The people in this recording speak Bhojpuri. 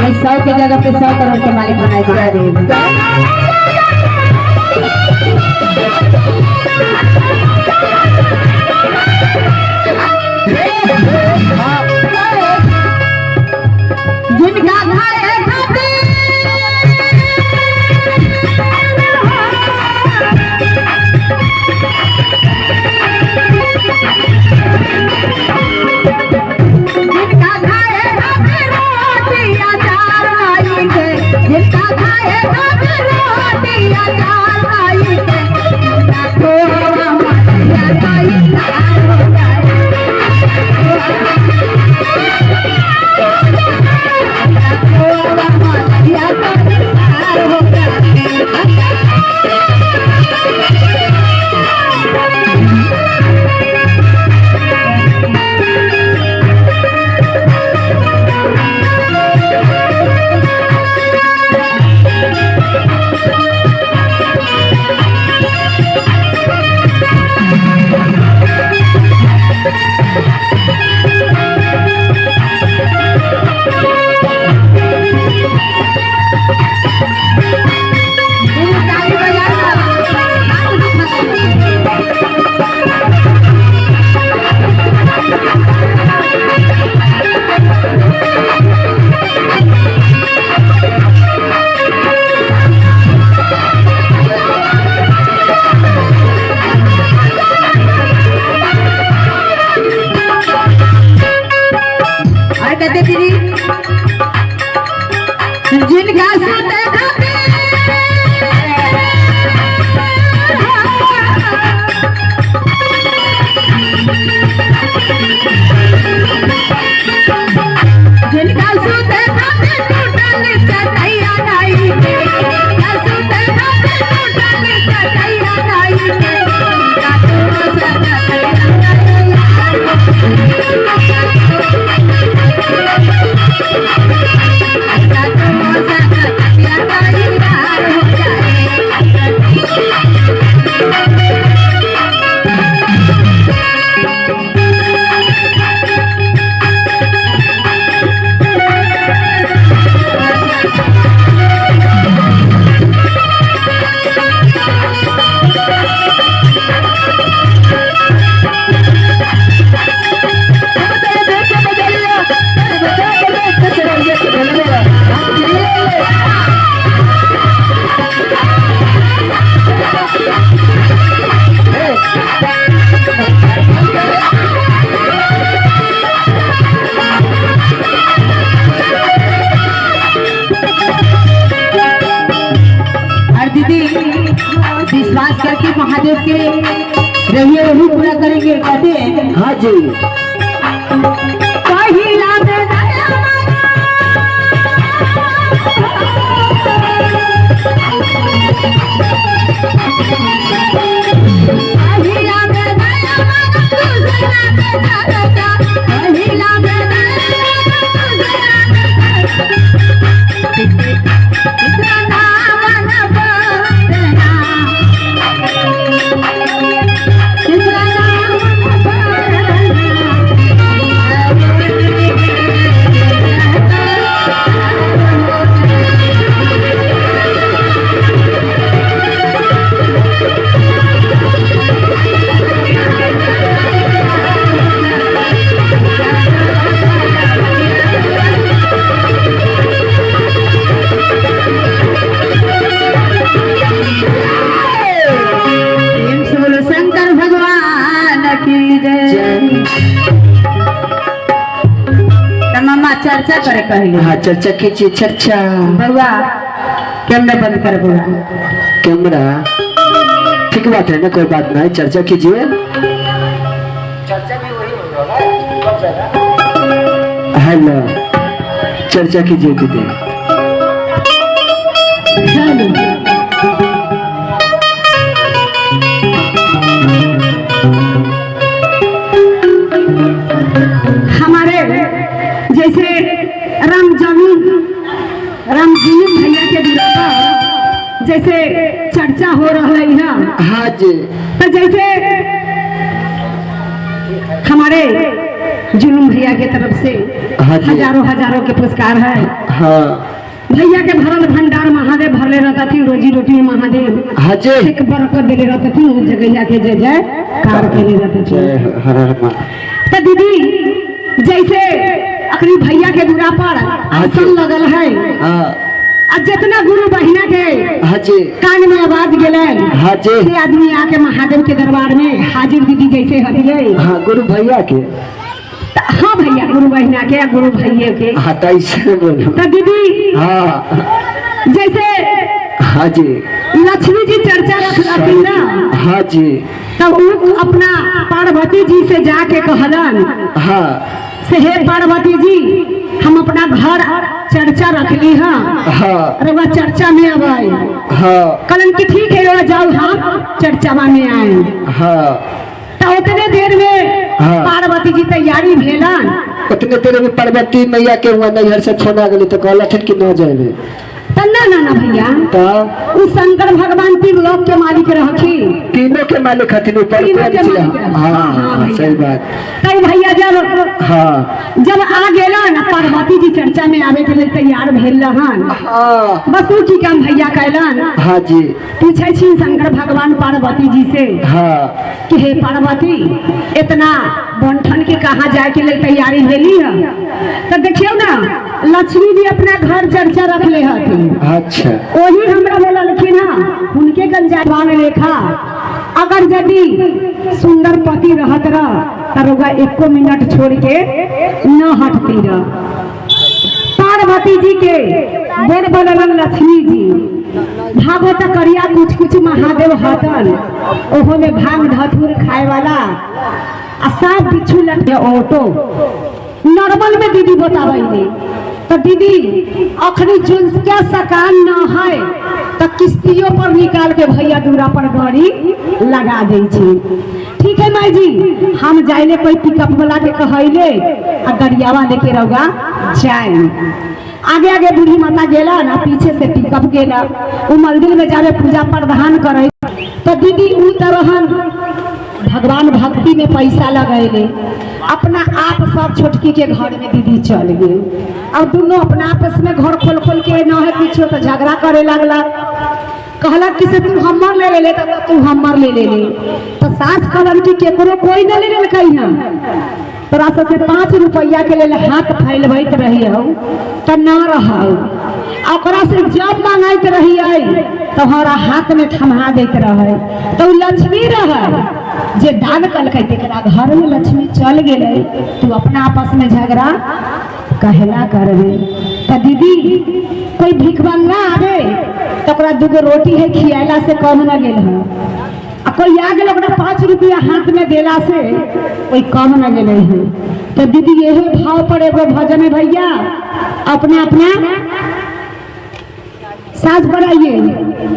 भाई 100 की जगह पे 100 करोड़ के मालिक बनाए दिया। जिनका खाए खाते जिनका खाए खाते रोटी अचार लाई के, जिनका खाए खाते रोटी अचार लाई के, जिनका खोवा मटिया लाई लाल हो जाए। खोवा मटिया लाई लाल हो जाए। जिनका सुते खाते जिनका सुते खाते टूटल चटैया नाई के, जिनका सुते खाते टूटल चटैया नाई के, जिनका टूटल विश्वास करके महादेव के रहिए वही पूरा करेंगे। कहते हैं हाँ जी पहिला चर्चा करे कहले। हाँ चर्चा कीजिए चर्चा। बउआ कैमरा बंद कर बउआ। कैमरा ठीक बात है ना, कोई बात नहीं, चर्चा कीजिए। चर्चा भी वही होगा। हेलो चर्चा कीजिए दीदी। हमारे जैसे रामजनी भैया के विरुद्ध जैसे चर्चा हो रहा है। हाँ जी। तो जैसे हमारे जुलूम भैया के तरफ से हाँ जी। हजारों हजारों के पुरस्कार है। हाँ भैया के भरल भंडार महादेव भरले रहता थी, रोजी रोटी में महादेव हाँ जी। एक बरकत देले रहते थे, उस जगह जाके जय जय कार के लिए रहते थे। जय हर हर माँ। तो दीदी जैसे अखनी भैया के दूरा पर आसन लगल है, हाँ और जितना गुरु बहिना के हाँ जी। कान में आवाज गेले हाँ जी। से आदमी आके महादेव के दरबार में हाजिर दीदी जैसे हटिए। हाँ गुरु भैया के। हाँ भैया गुरु बहिना के गुरु भैया के। हाँ तो ऐसे बोलो। तो दीदी हाँ जैसे हाँ जी। लक्ष्मी जी चर्चा रखती ना, हाँ जी। तब वो अपना पार्वती जी से जाके कहलन हाँ से हे पार्वती जी हम अपना घर चर्चा रखली हाँ, हाँ रउआ चर्चा में अब आए। हाँ कहलन कि ठीक है रउआ जाओ हम चर्चा में आए। हाँ। तो उतने देर में हाँ। पार्वती जी तैयारी भेलन। उतने देर में पार्वती मैया के हुआ नैहर से फोन आ गई तो कहला थे कि न जाए। तो ना भैया तो उस शंकर भगवान तीन लोक के मालिक रहखी, तीनों के मालिक हथिन ऊपर तीनों के मालिक। हाँ सही बात। तब भैया जब हाँ आ गेला ना पार्वती जी चर्चा में आवे के लिए तैयार भेल रहन। हाँ बस वो की काम भैया कैलन, हाँ जी। पूछे छी शंकर भगवान पार्वती जी से हाँ कि हे पार्वती इतना बंठन के कहाँ जाए के लिए तैयारी भेली है। तो देखियो ना लक्ष्मी जी अपना घर चर्चा रख ले हथिन, अच्छा। वही हमरा बोला लेकिन हाँ उनके गंजान रेखा अगर यदि सुंदर पति रहत रह तरुआ एको मिनट छोड़ के न हटती रह। पार्वती जी के बोल बोलन लक्ष्मी जी भागवत करिया कुछ कुछ महादेव हतन, ओहो में भांग धतूर खाए वाला आ सांप बिच्छू लगे ऑटो नॉर्मल में दीदी बतावे। तो दीदी अखनी जुल्स क्या सकान न है तो किस्तियों पर निकाल के भैया दूरा पर गाड़ी लगा दे छी। ठीक है माई जी हम जाइले कोई पिकअप वाला के कहले आ गरियावा लेके रहोगा जाए। आगे आगे बूढ़ी माता गेला ना, पीछे से पिकअप गेला, वो मंदिर में जावे पूजा प्रधान करे। तो दीदी उ तरहन भगवान भक्ति में पैसा लगैले अपना आप सब छोटकी के घर में दीदी चल गए। अब दोनों अपना आपस में घर खोल खोल के न है पीछे तो झगड़ा करे लगला। कहला कि से तू हमर ले ले तो तू हमर ले ले। तो सास कहलन कि केकरो कोई न ले ले कहीं हम तोरा से 5 रुपया के लिए हाथ फैलबैत रही हो तो न रहा ओकरा से जब मांगत रही है तो हमारा हाथ में थमा देत रहे। तो लक्ष्मी रहे जे दान कल के तेरा घर में लक्ष्मी चल गए तू अपना आपस में झगड़ा कहला करबे। तो दीदी कोई भिखमंगा आवे तो ओकरा 2 रोटी है खियाला से कम न गेल है, आ कोई आ गया ओकरा 5 रुपया हाथ में देला से कोई कम न गेले है। तो दीदी यही भाव पर एगो भजन है भैया अपना अपना साज बढ़ाइए।